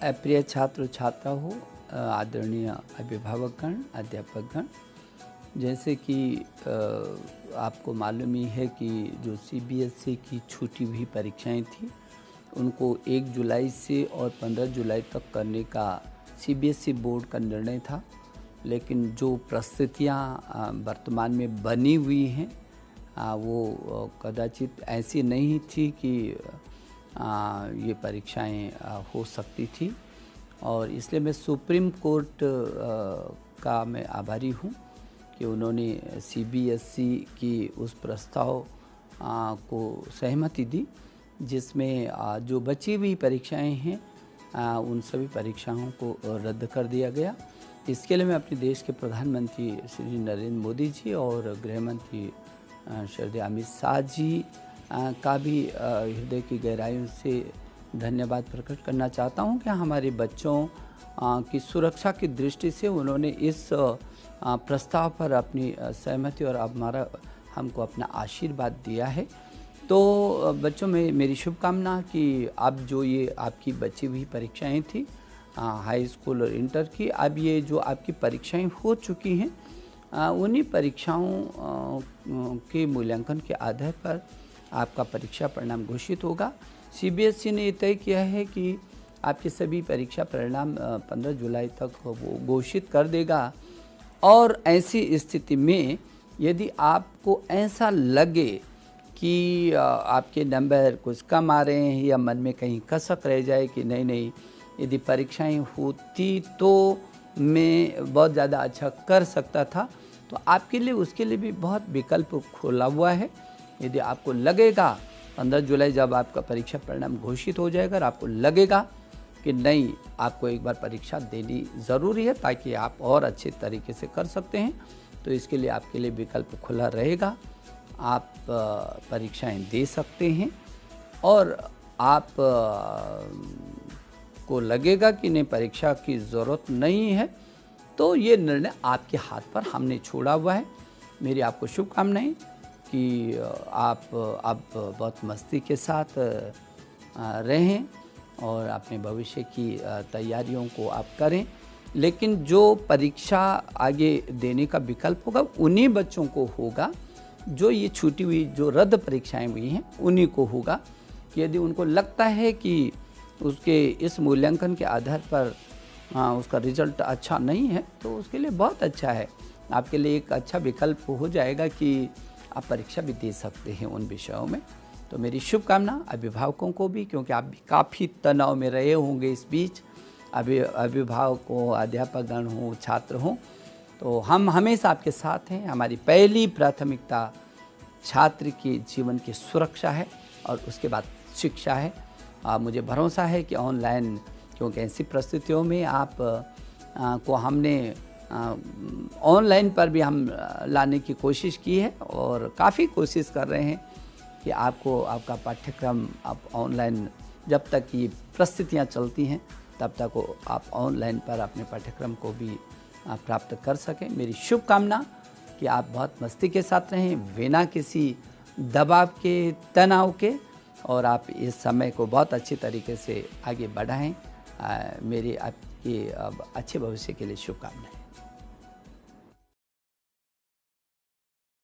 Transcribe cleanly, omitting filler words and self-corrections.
प्रिय छात्र छात्रा हो, आदरणीय अभिभावकगण, अध्यापकगण, जैसे कि आपको मालूम ही है कि जो सीबीएसई की छूटी हुई परीक्षाएं थी उनको 1 जुलाई से और 15 जुलाई तक करने का सीबीएसई बोर्ड का निर्णय था। लेकिन जो परिस्थितियाँ वर्तमान में बनी हुई हैं वो कदाचित ऐसी नहीं थी कि ये परीक्षाएं हो सकती थी, और इसलिए मैं सुप्रीम कोर्ट का मैं आभारी हूँ कि उन्होंने सीबीएसई की उस प्रस्ताव को सहमति दी जिसमें जो बची हुई परीक्षाएं हैं उन सभी परीक्षाओं को रद्द कर दिया गया। इसके लिए मैं अपने देश के प्रधानमंत्री श्री नरेंद्र मोदी जी और गृह मंत्री श्री अमित शाह जी का भी हृदय की गहराइयों से धन्यवाद प्रकट करना चाहता हूं कि हमारे बच्चों की सुरक्षा की दृष्टि से उन्होंने इस प्रस्ताव पर अपनी सहमति और हमको अपना आशीर्वाद दिया है। तो बच्चों में मेरी शुभकामना कि अब जो ये आपकी बची हुई परीक्षाएं थी हाई स्कूल और इंटर की, अब ये जो आपकी परीक्षाएं हो चुकी हैं उन्हीं परीक्षाओं के मूल्यांकन के आधार पर आपका परीक्षा परिणाम घोषित होगा। सीबीएसई ने तय किया है कि आपके सभी परीक्षा परिणाम 15 जुलाई तक वो घोषित कर देगा, और ऐसी स्थिति में यदि आपको ऐसा लगे कि आपके नंबर कुछ कम आ रहे हैं या मन में कहीं कसक रह जाए कि नहीं यदि परीक्षाएं होती तो मैं बहुत ज़्यादा अच्छा कर सकता था, तो आपके लिए उसके लिए भी बहुत विकल्प खोला हुआ है। यदि आपको लगेगा 15 जुलाई जब आपका परीक्षा परिणाम घोषित हो जाएगा और आपको लगेगा कि नहीं आपको एक बार परीक्षा देनी ज़रूरी है ताकि आप और अच्छे तरीके से कर सकते हैं, तो इसके लिए आपके लिए विकल्प खुला रहेगा। आप परीक्षाएं दे सकते हैं, और आप को लगेगा कि नहीं परीक्षा की ज़रूरत नहीं है तो ये निर्णय आपके हाथ पर हमने छोड़ा हुआ है। मेरी आपको शुभकामनाएं कि आप अब बहुत मस्ती के साथ रहें और अपने भविष्य की तैयारियों को आप करें। लेकिन जो परीक्षा आगे देने का विकल्प होगा उन्हीं बच्चों को होगा जो ये छूटी हुई जो रद्द परीक्षाएं हुई हैं उन्हीं को होगा। कि यदि उनको लगता है कि उसके इस मूल्यांकन के आधार पर उसका रिजल्ट अच्छा नहीं है तो उसके लिए बहुत अच्छा है, आपके लिए एक अच्छा विकल्प हो जाएगा कि आप परीक्षा भी दे सकते हैं उन विषयों में। तो मेरी शुभकामना अभिभावकों को भी, क्योंकि आप भी काफ़ी तनाव में रहे होंगे इस बीच, अभिभावकों, अध्यापकगण हों, छात्र हों, तो हम हमेशा आपके साथ हैं। हमारी पहली प्राथमिकता छात्र के जीवन की सुरक्षा है और उसके बाद शिक्षा है। मुझे भरोसा है कि ऑनलाइन, क्योंकि ऐसी परिस्थितियों में आप को हमने ऑनलाइन पर भी हम लाने की कोशिश की है और काफ़ी कोशिश कर रहे हैं कि आपको आपका पाठ्यक्रम आप ऑनलाइन, जब तक ये परिस्थितियाँ चलती हैं तब तक आप ऑनलाइन पर अपने पाठ्यक्रम को भी प्राप्त कर सकें। मेरी शुभकामना कि आप बहुत मस्ती के साथ रहें, बिना किसी दबाव के, तनाव के, और आप इस समय को बहुत अच्छी तरीके से आगे बढ़ाएं। मेरी आपके अच्छे भविष्य के लिए शुभकामनाएं।